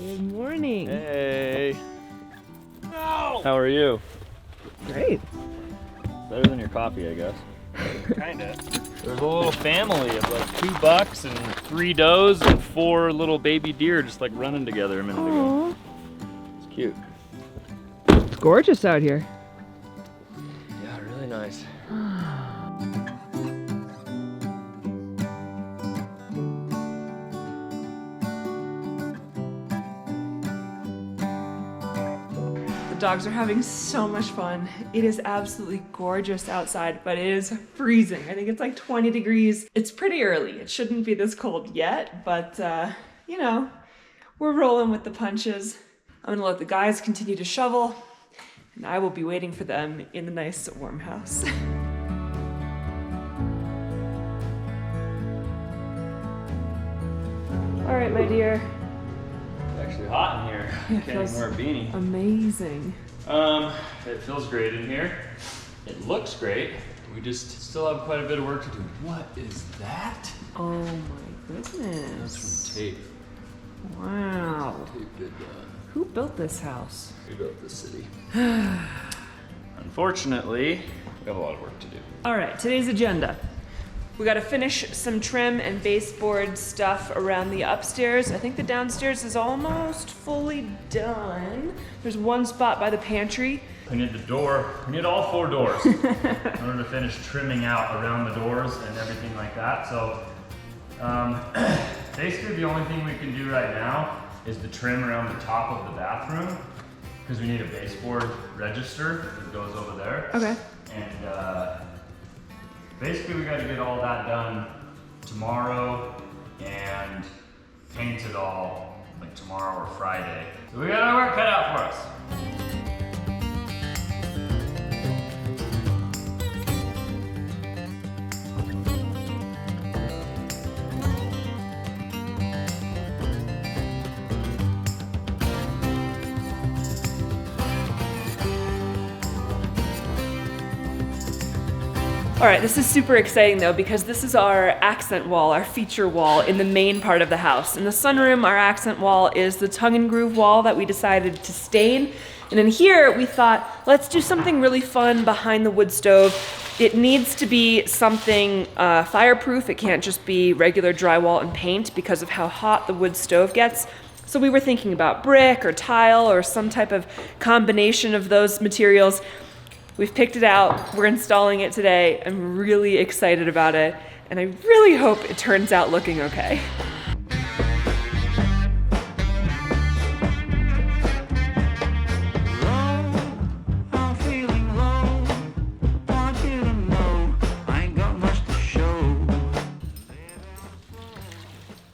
Good morning. Hey. No. How are you? Great. Better than your coffee, I guess. Kinda. There's a little family of like 2 bucks and 3 does and 4 little baby deer just like running together a minute ago. It's cute. It's gorgeous out here. Yeah, really nice. The dogs are having so much fun. It is absolutely gorgeous outside, but it is freezing. I think it's like 20 degrees. It's pretty early. It shouldn't be this cold yet, but you know, we're rolling with the punches. I'm gonna let the guys continue to shovel, and I will be waiting for them in the nice warm house. All right, my dear. It's actually hot in here. Yeah, Can't even wear a beanie. Amazing. It feels great in here. It looks great. We just still have quite a bit of work to do. What is that? Oh my goodness. That's from tape. Wow. Tape did that. Who built this house? We built this city. Unfortunately, we have a lot of work to do. All right, today's agenda. We gotta finish some trim and baseboard stuff around the upstairs. I think the downstairs is almost fully done. There's one spot by the pantry. We need the door, we need all 4 doors in order to finish trimming out around the doors and everything like that. So basically the only thing we can do right now is the trim around the top of the bathroom because we need a baseboard register that goes over there. Okay. And basically we got to get all that done tomorrow and paint it all like tomorrow or Friday. So we got our work cut out for us. All right, this is super exciting though because this is our accent wall, our feature wall in the main part of the house. In the sunroom, our accent wall is the tongue and groove wall that we decided to stain. And in here, we thought, let's do something really fun behind the wood stove. It needs to be something fireproof. It can't just be regular drywall and paint because of how hot the wood stove gets. So we were thinking about brick or tile or some type of combination of those materials. We've picked it out, we're installing it today. I'm really excited about it, and I really hope it turns out looking okay.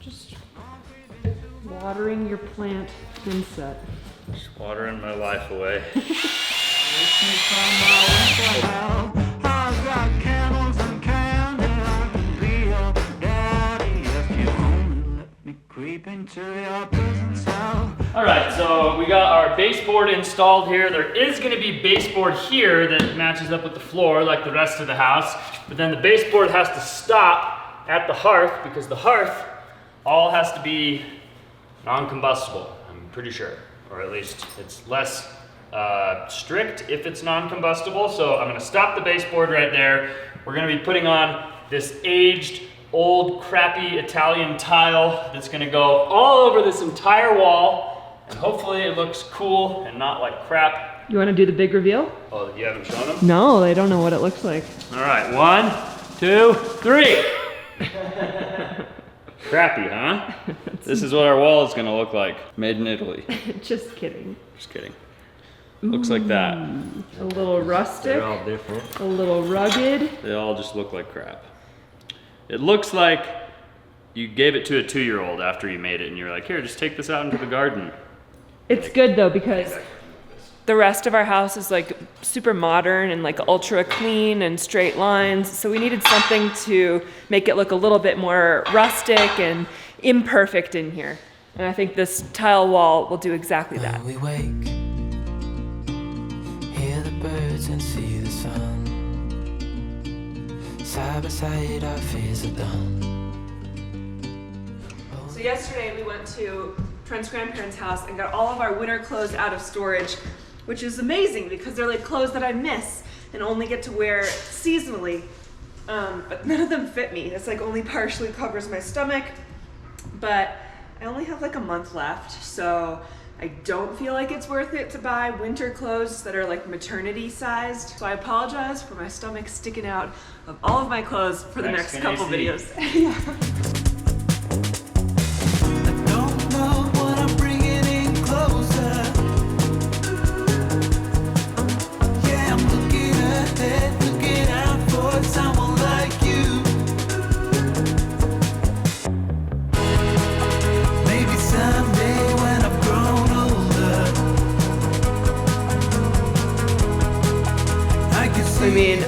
Just watering your plant inset. Just watering my life away. Alright, so we got our baseboard installed here. There is going to be baseboard here that matches up with the floor like the rest of the house, but then the baseboard has to stop at the hearth because the hearth all has to be non-combustible, I'm pretty sure, or at least it's less strict if it's non-combustible. So I'm gonna stop the baseboard right there. We're gonna be putting on this aged, old, crappy Italian tile that's gonna go all over this entire wall, and hopefully it looks cool and not like crap. You wanna do the big reveal? Oh, you haven't shown them? No, they don't know what it looks like. All right, 1, 2, 3. Crappy, huh? This is what our wall is gonna look like. Made in Italy. Just kidding. Just kidding. Looks like that. A little rustic. They're all different. A little rugged. They all just look like crap. It looks like you gave it to a 2-year-old after you made it and you're like, here, just take this out into the garden. It's good though because the rest of our house is like super modern and like ultra clean and straight lines. So we needed something to make it look a little bit more rustic and imperfect in here. And I think this tile wall will do exactly that. We wake, hear the birds and see the sun. Side by side, our fears are done. So yesterday we went to Trent's grandparents' house and got all of our winter clothes out of storage, which is amazing because they're like clothes that I miss and only get to wear seasonally. But none of them fit me. It's like only partially covers my stomach, but I only have like a month left, so I don't feel like it's worth it to buy winter clothes that are like maternity sized. So I apologize for my stomach sticking out of all of my clothes for the next couple videos. Yeah. I mean,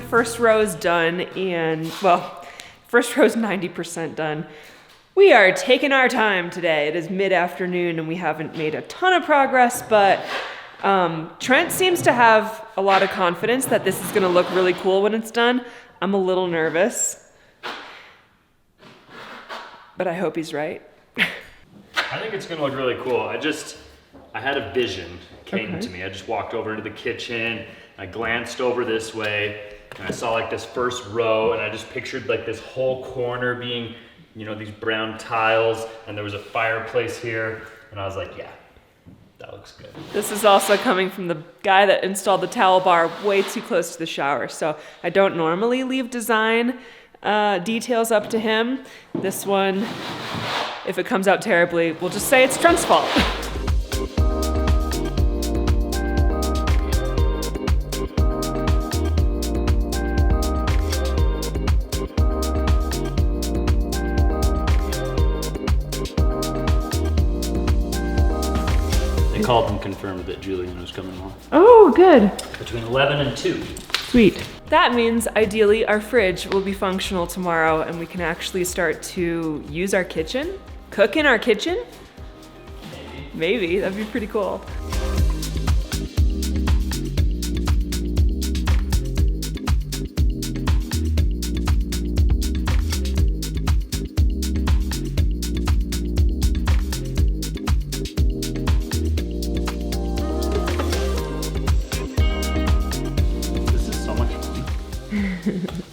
first row is done, and well, first row is 90% done. We are taking our time today. It is mid-afternoon and we haven't made a ton of progress, but Trent seems to have a lot of confidence that this is gonna look really cool when it's done. I'm a little nervous, but I hope he's right. I think it's gonna look really cool. I had a vision came to me. I just walked over into the kitchen, I glanced over this way, and I saw like this first row, and I just pictured like this whole corner being, you know, these brown tiles, and there was a fireplace here, and I was like, yeah, that looks good. This is also coming from the guy that installed the towel bar way too close to the shower, so I don't normally leave design details up to him. This one, if it comes out terribly, we'll just say it's Trent's fault. Called and confirmed that Julian was coming along. Oh, good. Between 11 and 2. Sweet. That means ideally our fridge will be functional tomorrow and we can actually start to use our kitchen, cook in our kitchen. Maybe, that'd be pretty cool.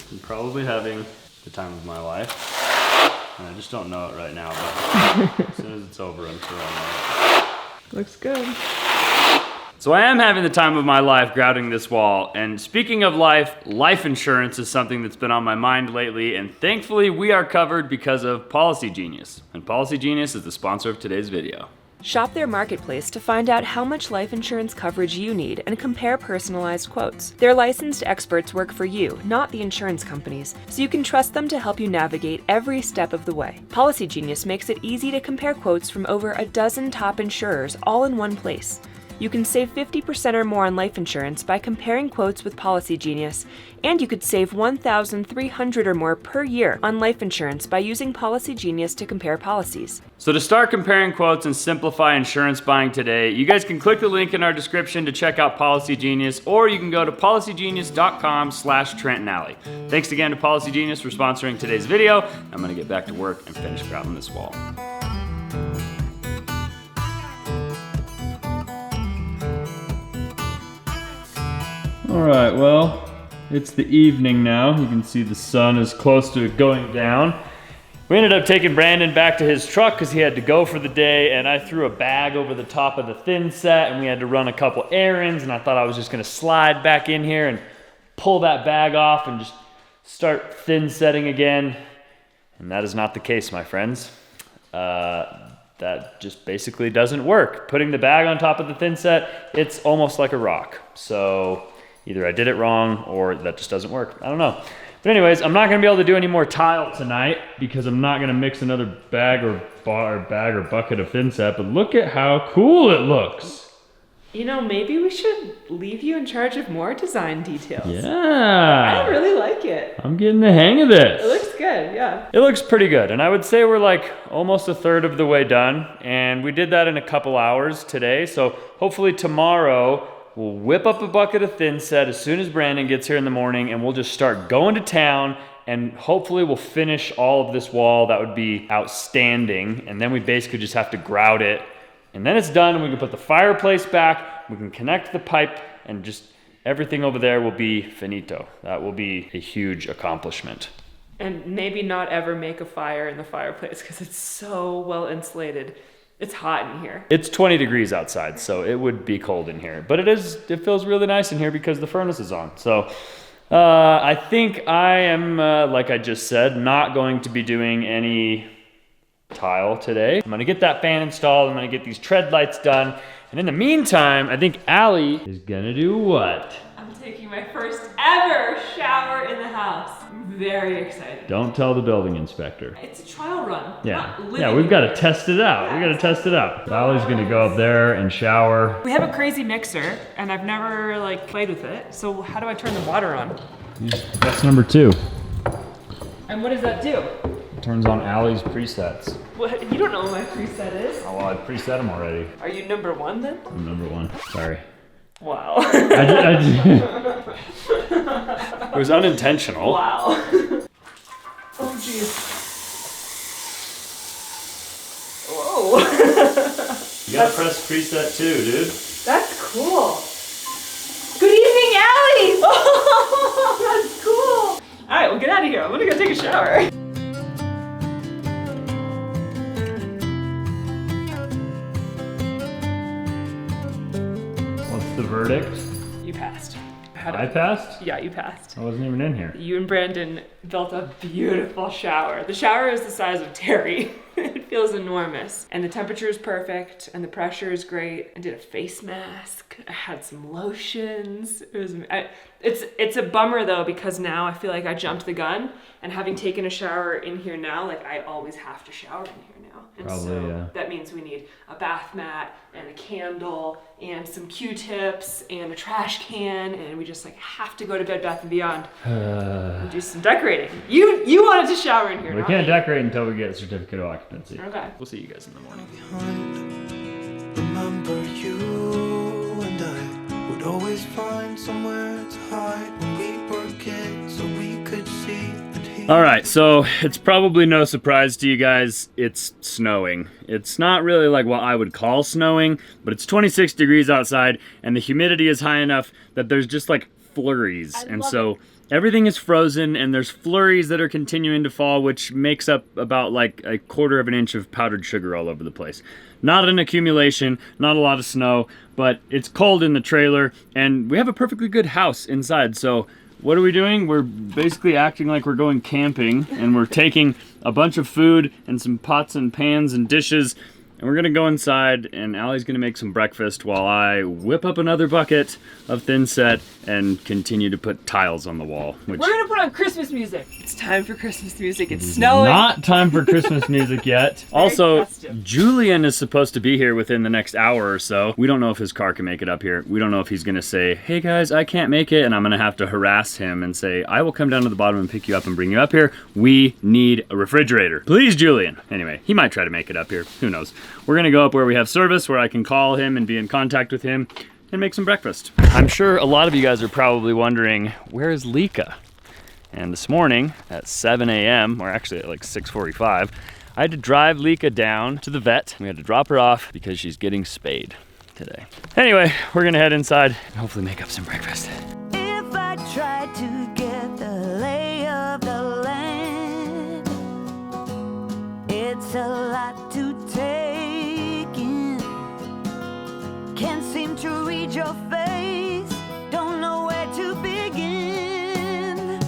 I'm probably having the time of my life. And I just don't know it right now, but as soon as it's over, I'm sure I'll know it. Looks good. So I am having the time of my life grouting this wall. And speaking of life insurance is something that's been on my mind lately. And thankfully, we are covered because of Policy Genius. And Policy Genius is the sponsor of today's video. Shop their marketplace to find out how much life insurance coverage you need and compare personalized quotes. Their licensed experts work for you, not the insurance companies, so you can trust them to help you navigate every step of the way. Policy Genius makes it easy to compare quotes from over a dozen top insurers all in one place. You can save 50% or more on life insurance by comparing quotes with Policy Genius, and you could save $1,300 or more per year on life insurance by using Policy Genius to compare policies. So to start comparing quotes and simplify insurance buying today, you guys can click the link in our description to check out Policy Genius, or you can go to policygenius.com/Trent Allie. Thanks again to Policy Genius for sponsoring today's video. I'm gonna get back to work and finish grouting this wall. All right, well, it's the evening now. You can see the sun is close to going down. We ended up taking Brandon back to his truck because he had to go for the day, and I threw a bag over the top of the thin set, and we had to run a couple errands, and I thought I was just gonna slide back in here and pull that bag off and just start thin setting again. And that is not the case, my friends. That just basically doesn't work. Putting the bag on top of the thin set, it's almost like a rock. So either I did it wrong or that just doesn't work. I don't know. But anyways, I'm not gonna be able to do any more tile tonight because I'm not gonna mix another bag or bucket of thin set, but look at how cool it looks. You know, maybe we should leave you in charge of more design details. Yeah. I really like it. I'm getting the hang of this. It looks good, yeah. It looks pretty good, and I would say we're like almost a third of the way done, and we did that in a couple hours today, so hopefully tomorrow we'll whip up a bucket of thin set as soon as Brandon gets here in the morning, and we'll just start going to town and hopefully we'll finish all of this wall. That would be outstanding. And then we basically just have to grout it. And then it's done, and we can put the fireplace back, we can connect the pipe, and just everything over there will be finito. That will be a huge accomplishment. And maybe not ever make a fire in the fireplace because it's so well insulated. It's hot in here. It's 20 degrees outside, so it would be cold in here. But it feels really nice in here because the furnace is on. So I think I am, like I just said, not going to be doing any tile today. I'm gonna get that fan installed. I'm gonna get these tread lights done. And in the meantime, I think Allie is gonna do what? I'm taking my first ever shower in the house. I'm very excited. Don't tell the building inspector. It's a trial run. Yeah, we've got to test it out. We got to test it out. Allie's gonna go up there and shower. We have a crazy mixer, and I've never like played with it. So how do I turn the water on? That's number 2. And what does that do? Turns on Allie's presets. What? You don't know what my preset is? Oh, well, I preset them already. Are you number 1 then? I'm number 1. Sorry. Wow. It was unintentional. Wow. Oh jeez. Whoa. You gotta press preset 2, dude. That's cool. Good evening, Allie. Oh, that's cool. All right, well, get out of here. I'm gonna go take a shower. What's the verdict? You passed. I passed? Yeah, you passed. I wasn't even in here. You and Brandon built a beautiful shower. The shower is the size of Terry. It feels enormous. And the temperature is perfect, and the pressure is great. I did a face mask. I had some lotions. It's a bummer though, because now I feel like I jumped the gun, and having taken a shower in here now, like I always have to shower in here now. And Probably, so yeah. that means we need a bath mat and a candle and some Q-tips and a trash can, and we just like have to go to Bed Bath & Beyond and do some decorating. You wanted to shower in here, We not can't me. decorate until we get a certificate of occupancy. Okay. We'll see you guys in the morning. Remember you and I would always find somewhere to hide when we were kids so we could see that he... All right, so it's probably no surprise to you guys, it's snowing. It's not really like what I would call snowing, but it's 26 degrees outside, and the humidity is high enough that there's just like flurries. And so everything is frozen, and there's flurries that are continuing to fall, which makes up about like 1/4 of an inch of powdered sugar all over the place. Not an accumulation, not a lot of snow, but it's cold in the trailer, and we have a perfectly good house inside. So what are we doing? We're basically acting like we're going camping, and we're taking a bunch of food and some pots and pans and dishes, and we're gonna go inside, and Allie's gonna make some breakfast while I whip up another bucket of thin set and continue to put tiles on the wall. Which We're gonna put on Christmas music. It's time for Christmas music. It's snowing. not time for Christmas music yet. Also, festive. Julian is supposed to be here within the next hour or so. We don't know if his car can make it up here. We don't know if he's gonna say, hey guys, I can't make it, and I'm gonna have to harass him and say, I will come down to the bottom and pick you up and bring you up here. We need a refrigerator. Please, Julian. Anyway, he might try to make it up here. Who knows? We're gonna go up where we have service, where I can call him and be in contact with him and make some breakfast. I'm sure a lot of you guys are probably wondering, where is Lika? And this morning at 7 a.m., or actually at like 6:45, I had to drive Lika down to the vet. We had to drop her off because she's getting spayed today. Anyway, we're gonna head inside and hopefully make up some breakfast. If I tried to get the lay of the land, it's a lot to take in. Can't seem to read your face, don't know where to begin.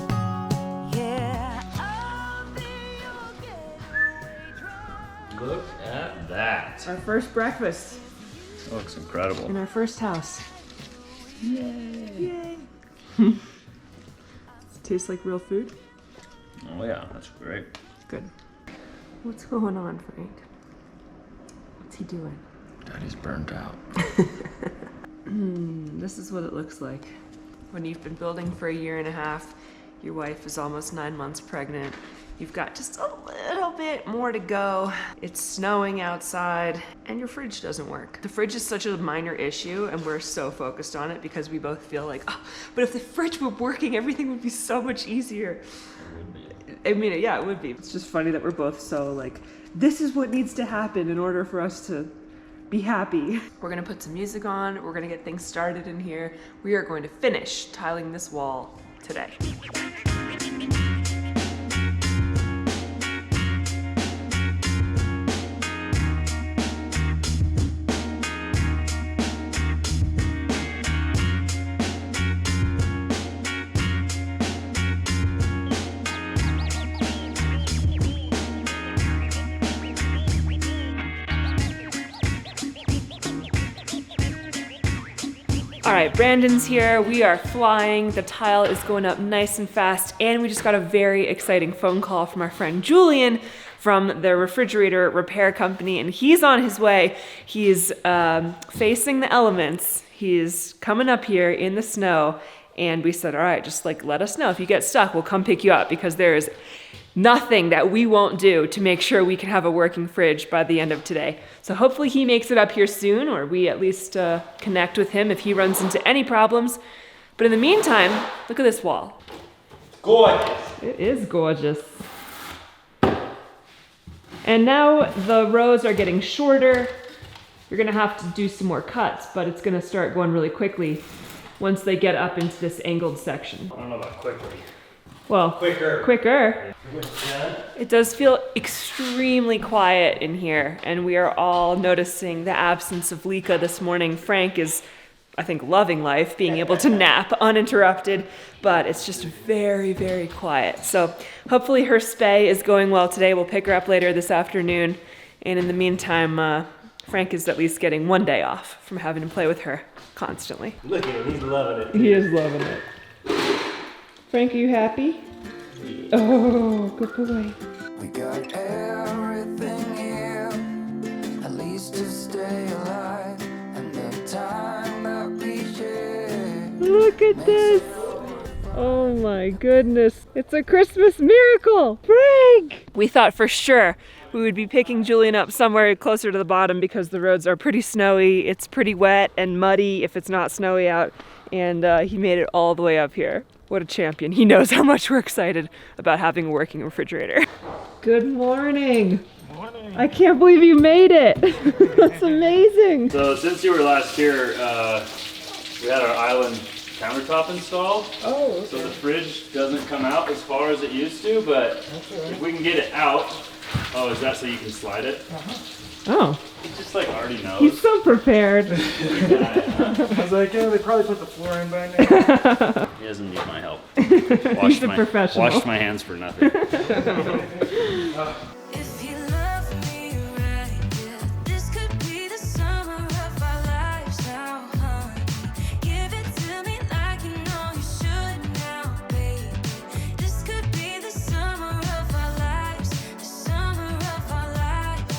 Yeah, I'll be your getaway driver. Look at that. Our first breakfast It looks incredible. in our first house. Yay. Does it taste like real food? Oh yeah, that's great. Good. What's going on, Frank? What's he doing? Daddy's burnt out. This is what it looks like when you've been building for 1.5 years. Your wife is almost 9 months pregnant. You've got just a little bit more to go. It's snowing outside, and your fridge doesn't work. The fridge is such a minor issue, and we're so focused on it because we both feel like, oh, but if the fridge were working, everything would be so much easier. I mean, yeah, it would be. It's just funny that we're both so like, this is what needs to happen in order for us to be happy. We're gonna put some music on. We're gonna get things started in here. We are going to finish tiling this wall today. All right, Brandon's here. We are flying. The tile is going up nice and fast, and we just got a very exciting phone call from our friend Julian from the refrigerator repair company, and he's on his way. He's facing the elements. He's coming up here in the snow, and we said, all right, just like let us know if you get stuck. We'll come pick you up because there is nothing that we won't do to make sure we can have a working fridge by the end of today. So hopefully he makes it up here soon, or we at least connect with him if he runs into any problems. But in the meantime, look at this wall. Gorgeous. It is gorgeous. And now the rows are getting shorter. You're gonna have to do some more cuts, but it's gonna start going really quickly once they get up into this angled section. I don't know about quickly. Well, quicker. It does feel extremely quiet in here, and we are all noticing the absence of Lika this morning. Frank is, I think, loving life, being able to nap uninterrupted, but it's just very, very quiet. So hopefully her spay is going well today. We'll pick her up later this afternoon, and in the meantime, Frank is at least getting one day off from having to play with her constantly. Look at him, he's loving it. He is loving it. Frank, are you happy? Oh, good boy. We got everything here, at least to stay alive, and the time that we share. Look at this. Oh my goodness. It's a Christmas miracle. Frank! We thought for sure we would be picking Julian up somewhere closer to the bottom because the roads are pretty snowy. It's pretty wet and muddy if it's not snowy out, and he made it all the way up here. What a champion. He knows how much we're excited about having a working refrigerator. Good morning. Morning. I can't believe you made it. That's amazing. So since you were last here, we had our island countertop installed. Oh, okay. So the fridge doesn't come out as far as it used to, but if we can get it out. Oh, is that so you can slide it? Oh. He just like already knows. He's so prepared. I was like, yeah, they probably put the floor in by now. He doesn't need my help. He's a professional. Washed my hands for nothing. If you love me right, yeah, this could be the summer of our lives now, honey. Give it to me like you know you should now, baby. This could be the summer of our lives, the summer of our lives.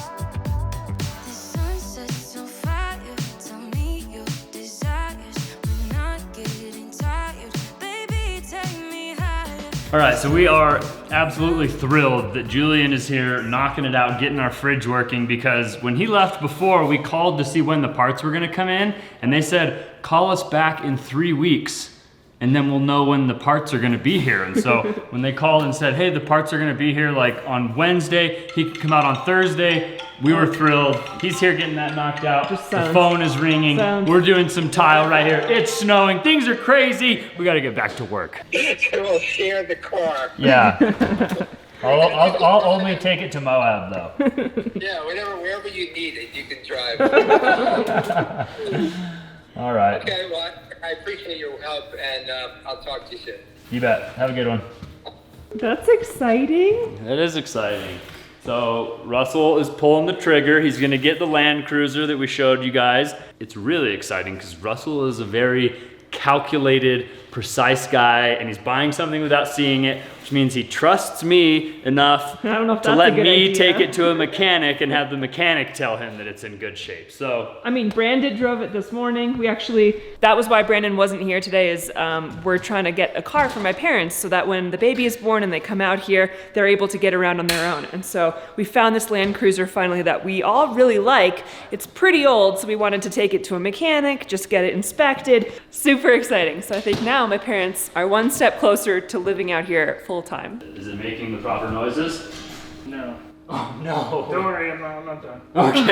The sun sets on fire, tell me your desires. We're not getting tired, baby, take me higher. All right, so we are absolutely thrilled that Julian is here knocking it out, getting our fridge working, because when he left before, we called to see when the parts were gonna come in, and they said, call us back in 3 weeks, and then we'll know when the parts are gonna be here. And so when they called and said, hey, the parts are gonna be here like on Wednesday, he could come out on Thursday, we were thrilled. He's here getting that knocked out. Just The sounds- phone is ringing. sounds- We're doing some tile right here. It's snowing, things are crazy. We gotta get back to work. We'll share the car. Yeah. I'll only take it to Moab though. Yeah, wherever you need it, you can drive. All right. Okay, well, I appreciate your help, and I'll talk to you soon. You bet. Have a good one. That's exciting. It is exciting. So Russell is pulling the trigger. He's gonna get the Land Cruiser that we showed you guys. It's really exciting because Russell is a very calculated, precise guy, and he's buying something without seeing it, which means he trusts me enough I don't know if to that's a let good me idea. take it to a mechanic and have the mechanic tell him that it's in good shape. So I mean, Brandon drove it this morning. We actually, That was why Brandon wasn't here today, is we're trying to get a car for my parents so that when the baby is born and they come out here, they're able to get around on their own. And so we found this Land Cruiser finally that we all really like. It's pretty old, so we wanted to take it to a mechanic, just get it inspected. Super exciting. So I think now now my parents are one step closer to living out here full time. Is it making the proper noises? No. Oh no. Don't worry, I'm not done. Okay.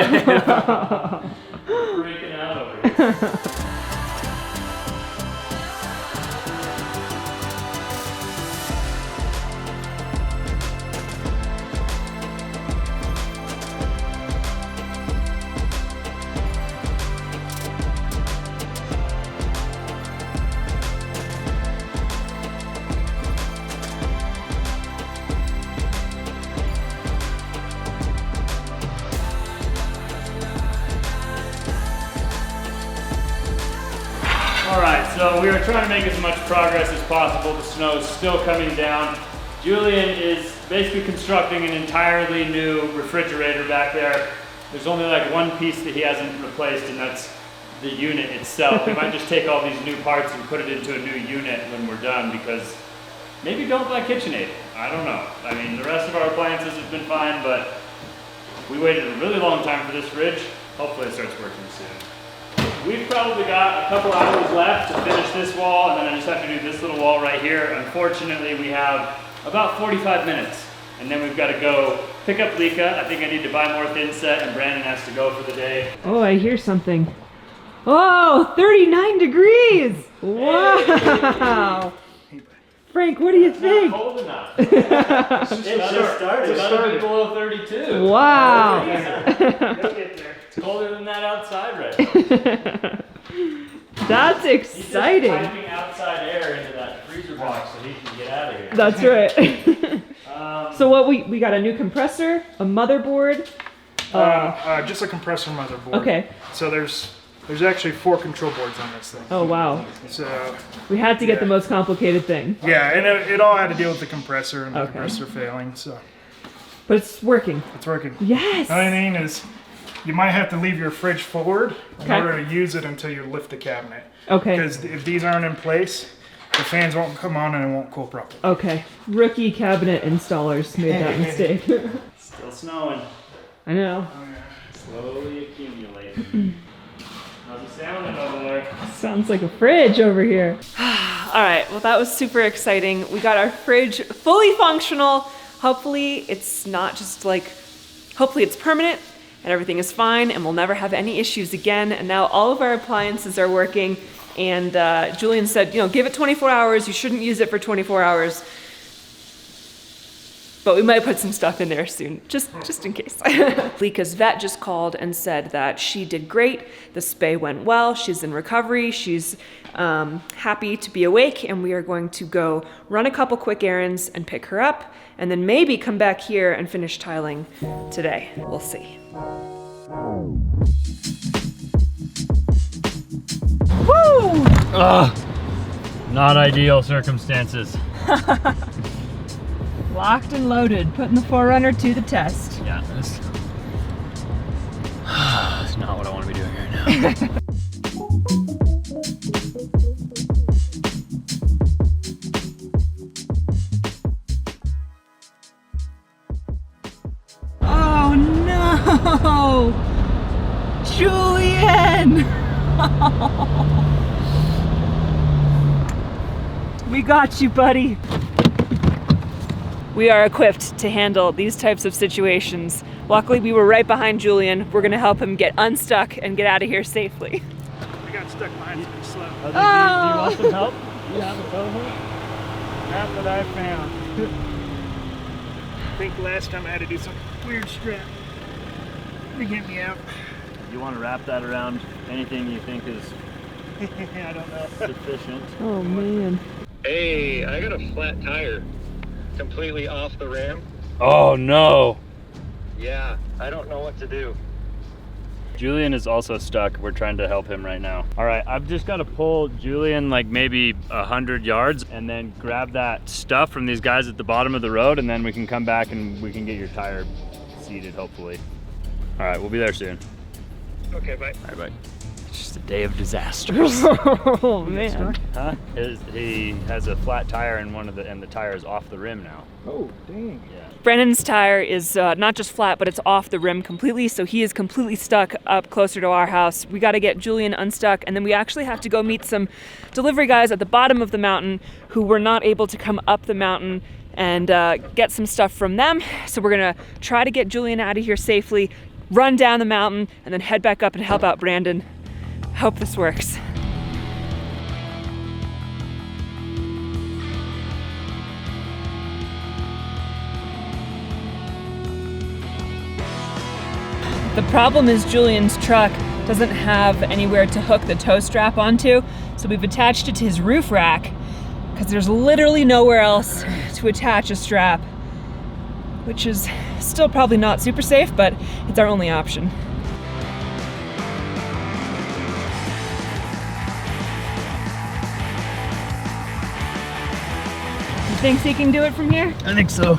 Freaking out over here. Alright, so we are trying to make as much progress as possible. The snow is still coming down. Julian is basically constructing an entirely new refrigerator back there. There's only like one piece that he hasn't replaced, and that's the unit itself. We might just take all these new parts and put it into a new unit when we're done, because maybe don't buy KitchenAid. I don't know. I mean, the rest of our appliances have been fine, but we waited a really long time for this fridge. Hopefully it starts working soon. We've probably got a couple hours left to finish this wall, and then I just have to do this little wall right here. Unfortunately, we have about 45 minutes, and then we've got to go pick up Lika. I think I need to buy more thin set, and Brandon has to go for the day. Oh, I hear something. Oh, 39 degrees! Wow! Frank, what do you think? Not cold enough. It just started. It's gotta be below 32. Wow! It's colder than that outside right now. That's He's just exciting. piping outside air into that freezer box so he can get out of here. That's right. So what we got a new compressor, a motherboard. Just a compressor motherboard. Okay. So there's actually 4 control boards on this thing. Oh wow. So We had to get the most complicated thing. yeah, and it all had to deal with the compressor and the Okay. compressor failing. So But it's working. it's working. Yes. What I mean is, you might have to leave your fridge forward in Okay. order to use it until you lift the cabinet. Okay. Because if these aren't in place, the fans won't come on and it won't cool properly. Okay. Rookie cabinet installers made that mistake. Still snowing. I know. Slowly accumulating. How's it sounding over there? Sounds like a fridge over here. All right, well that was super exciting. We got our fridge fully functional. Hopefully it's not just like, hopefully it's permanent and everything is fine and we'll never have any issues again. And now all of our appliances are working, and Julian said, you know, give it 24 hours. You shouldn't use it for 24 hours. But we might put some stuff in there soon, just in case. Lika's vet just called and said that she did great. The spay went well. She's in recovery. She's happy to be awake, and we are going to go run a couple quick errands and pick her up, and then maybe come back here and finish tiling today. We'll see. Woo! Not ideal circumstances. Locked and loaded, putting the Forerunner to the test. Yeah, this is not what I want to be doing right now. Oh no! Julian! We got you, buddy. We are equipped to handle these types of situations. Luckily, we were right behind Julian. We're gonna help him get unstuck and get out of here safely. We got stuck behind some slow. Do you want some help? You have a co-host? Not what I found. I think last time I had to do some weird strap to get me out. You want to wrap that around anything you think is I don't know. sufficient. Oh man. Hey, I got a flat tire. Completely off the rim. Oh no! Yeah, I don't know what to do. Julian is also stuck. We're trying to help him right now. All right, I've just got to pull Julian like maybe 100 yards and then grab that stuff from these guys at the bottom of the road, and then we can come back and we can get your tire seated, hopefully. All right, we'll be there soon. Okay, bye. All right, bye. Just a day of disasters. Oh man. Huh? He has a flat tire and the tire is off the rim now. Oh, dang. Yeah. Brandon's tire is not just flat, but it's off the rim completely, so he is completely stuck up closer to our house. We got to get Julian unstuck, and then we actually have to go meet some delivery guys at the bottom of the mountain who were not able to come up the mountain and get some stuff from them. So we're gonna try to get Julian out of here safely, run down the mountain, and then head back up and help out Brandon. Hope this works. The problem is Julian's truck doesn't have anywhere to hook the tow strap onto, so we've attached it to his roof rack because there's literally nowhere else to attach a strap, which is still probably not super safe, but it's our only option. He thinks he can do it from here? I think so.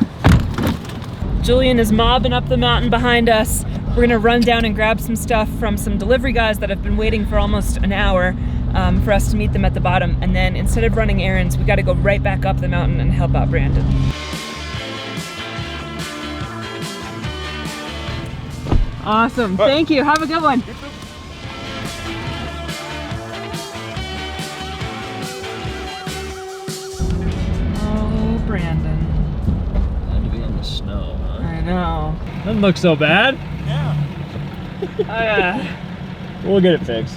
Julian is mobbing up the mountain behind us. We're gonna run down and grab some stuff from some delivery guys that have been waiting for almost an hour for us to meet them at the bottom. And then instead of running errands, we gotta go right back up the mountain and help out Brandon. Awesome, thank you, have a good one. Oh, Brandon. Had to be in the snow, huh? I know. Doesn't look so bad. Yeah. We'll get it fixed.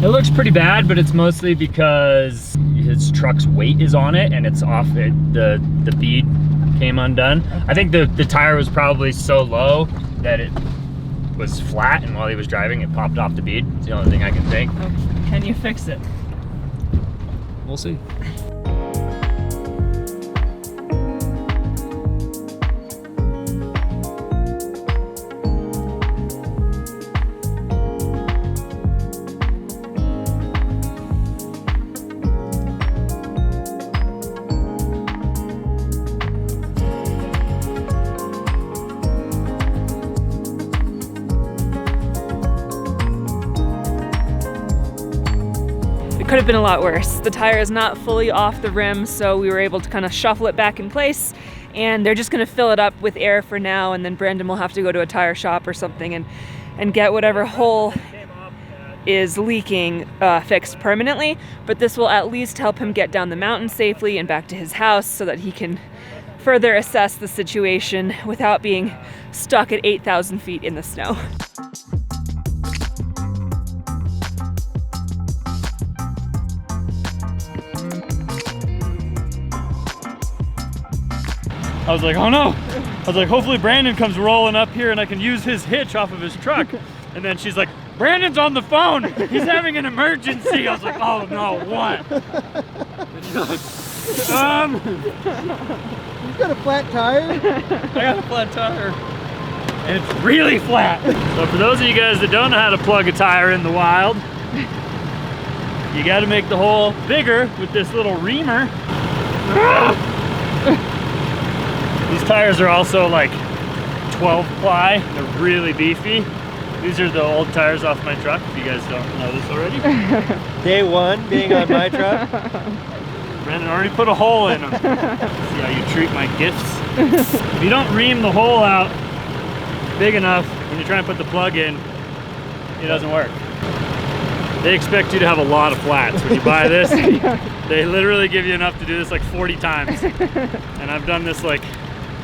It looks pretty bad, but it's mostly because his truck's weight is on it and it's off it. The bead came undone. I think the tire was probably so low that it was flat, and while he was driving it popped off the bead. It's the only thing I can think. Can you fix it? We'll see. It could have been a lot worse. The tire is not fully off the rim, so we were able to kind of shuffle it back in place, and they're just gonna fill it up with air for now, and then Brandon will have to go to a tire shop or something and get whatever hole is leaking fixed permanently. But this will at least help him get down the mountain safely and back to his house so that he can further assess the situation without being stuck at 8,000 feet in the snow. I was like, oh no. I was like, hopefully Brandon comes rolling up here and I can use his hitch off of his truck. And then she's like, Brandon's on the phone. He's having an emergency. I was like, oh no, what? You've got a flat tire? I got a flat tire. And it's really flat. So for those of you guys that don't know how to plug a tire in the wild, you gotta make the hole bigger with this little reamer. These tires are also like 12 ply. They're really beefy. These are the old tires off my truck, if you guys don't know this already. Day one being on my truck. Brandon already put a hole in them. See how you treat my gifts? If you don't ream the hole out big enough when you try and put the plug in, it doesn't work. They expect you to have a lot of flats when you buy this. They literally give you enough to do this like 40 times. And I've done this like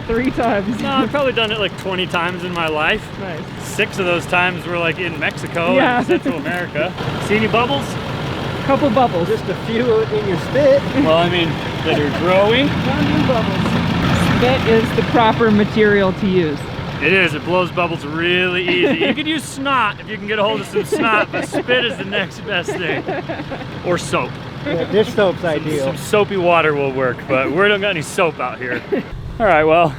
3 times. no, I've probably done it like 20 times in my life. Nice. 6 of those times were like in Mexico Yeah. and Central America. See any bubbles? Couple bubbles. Just a few in your spit. Well, I mean, that are growing. Spit is the proper material to use. It is, it blows bubbles really easy. You could use snot if you can get a hold of some snot, but spit is the next best thing. Or soap. Yeah, dish soap's ideal. Some soapy water will work, but we don't got any soap out here. All right, well,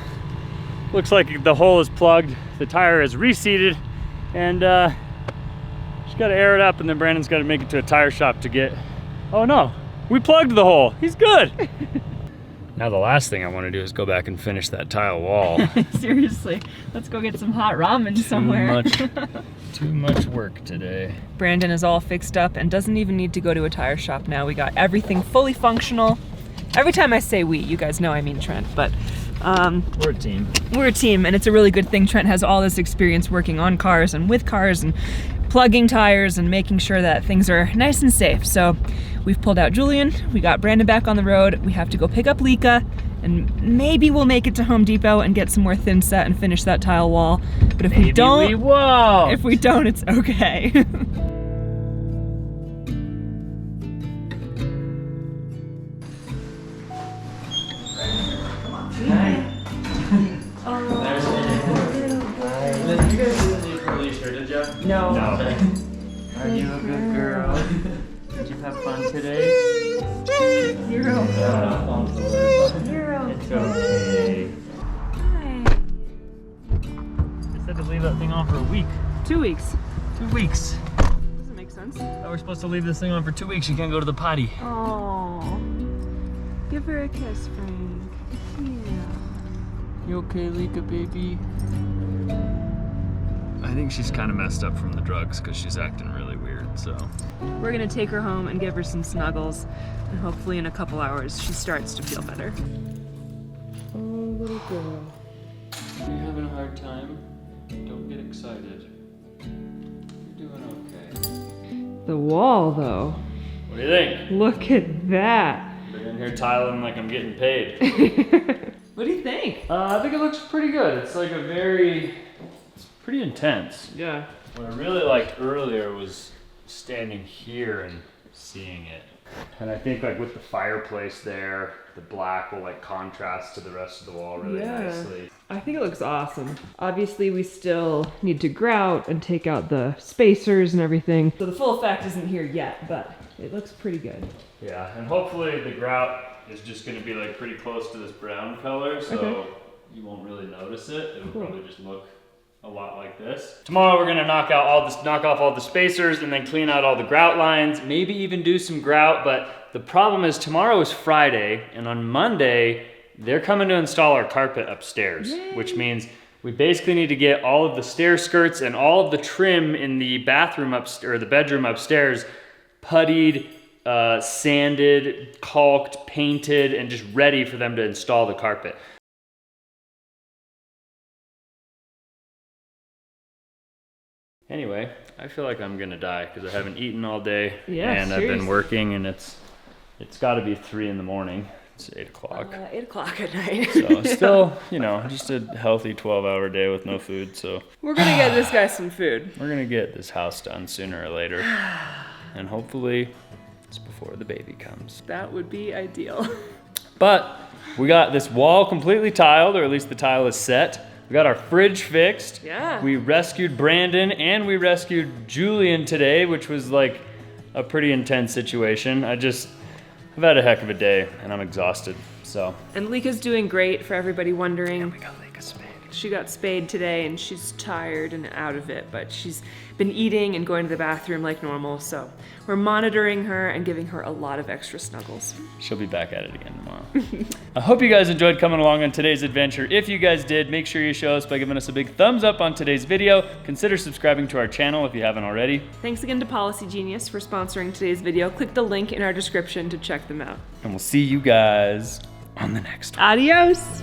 looks like the hole is plugged, the tire is reseated, and just gotta air it up, and then Brandon's gotta make it to a tire shop to get, oh no, we plugged the hole, he's good. Now the last thing I wanna do is go back and finish that tile wall. Seriously, let's go get some hot ramen somewhere. Too much Too much work today. Brandon is all fixed up and doesn't even need to go to a tire shop now. We got everything fully functional. Every time I say we, you guys know I mean Trent, but We're a team. we're a team, and it's a really good thing Trent has all this experience working on cars and with cars and plugging tires and making sure that things are nice and safe. So we've pulled out Julian, we got Brandon back on the road, we have to go pick up Lika, and maybe we'll make it to Home Depot and get some more thin set and finish that tile wall. But if we don't, if we don't, it's okay. You guys didn't leave release her, did you? No. Are you a good girl? Did you have fun today? You're It's okay. They said to leave that thing on for a week. 2 weeks. 2 weeks. Doesn't make sense. Oh, we're supposed to leave this thing on for 2 weeks. You can't go to the potty. Oh, give her a kiss, Frank. Yeah. You okay, Lika, baby? I think she's kind of messed up from the drugs because she's acting really weird, so. We're gonna take her home and give her some snuggles, and hopefully in a couple hours she starts to feel better. Oh, little girl. Are you having a hard time? Don't get excited. You're doing okay. The wall, though. What do you think? Look at that. Been in here tiling like I'm getting paid. What do you think? I think it looks pretty good. It's like it's pretty intense. Yeah. What I really liked earlier was standing here and seeing it. And I think like with the fireplace there, the black will like contrast to the rest of the wall really nicely. I think it looks awesome. Obviously, we still need to grout and take out the spacers and everything. So the full effect isn't here yet, but it looks pretty good. Yeah, and hopefully the grout is just going to be like pretty close to this brown color, so you won't really notice it. It'll probably just look a lot like this. Tomorrow we're gonna knock off all the spacers and then clean out all the grout lines, maybe even do some grout, but the problem is tomorrow is Friday, and on Monday, they're coming to install our carpet upstairs, which means we basically need to get all of the stair skirts and all of the trim in the bathroom upstairs, or the bedroom upstairs, puttied, sanded, caulked, painted, and just ready for them to install the carpet. Anyway, I feel like I'm gonna die because I haven't eaten all day, and I've been working, and it's got to be 3 in the morning. It's 8 o'clock. 8 o'clock at night. So still, just a healthy 12-hour day with no food. So We're gonna get this guy some food. we're gonna get this house done sooner or later, and hopefully it's before the baby comes. That would be ideal. But we got this wall completely tiled, or at least the tile is set. We got our fridge fixed. Yeah. We rescued Brandon and we rescued Julian today, which was like a pretty intense situation. I've had a heck of a day and I'm exhausted, so. And Lika's doing great, for everybody wondering. We got Lika spayed. She got spayed today and she's tired and out of it, but she's been eating and going to the bathroom like normal, so we're monitoring her and giving her a lot of extra snuggles. She'll be back at it again tomorrow. I hope you guys enjoyed coming along on today's adventure. If you guys did, make sure you show us by giving us a big thumbs up on today's video. Consider subscribing to our channel if you haven't already. Thanks again to Policy Genius for sponsoring today's video. Click the link in our description to check them out. And we'll see you guys on the next one. Adios!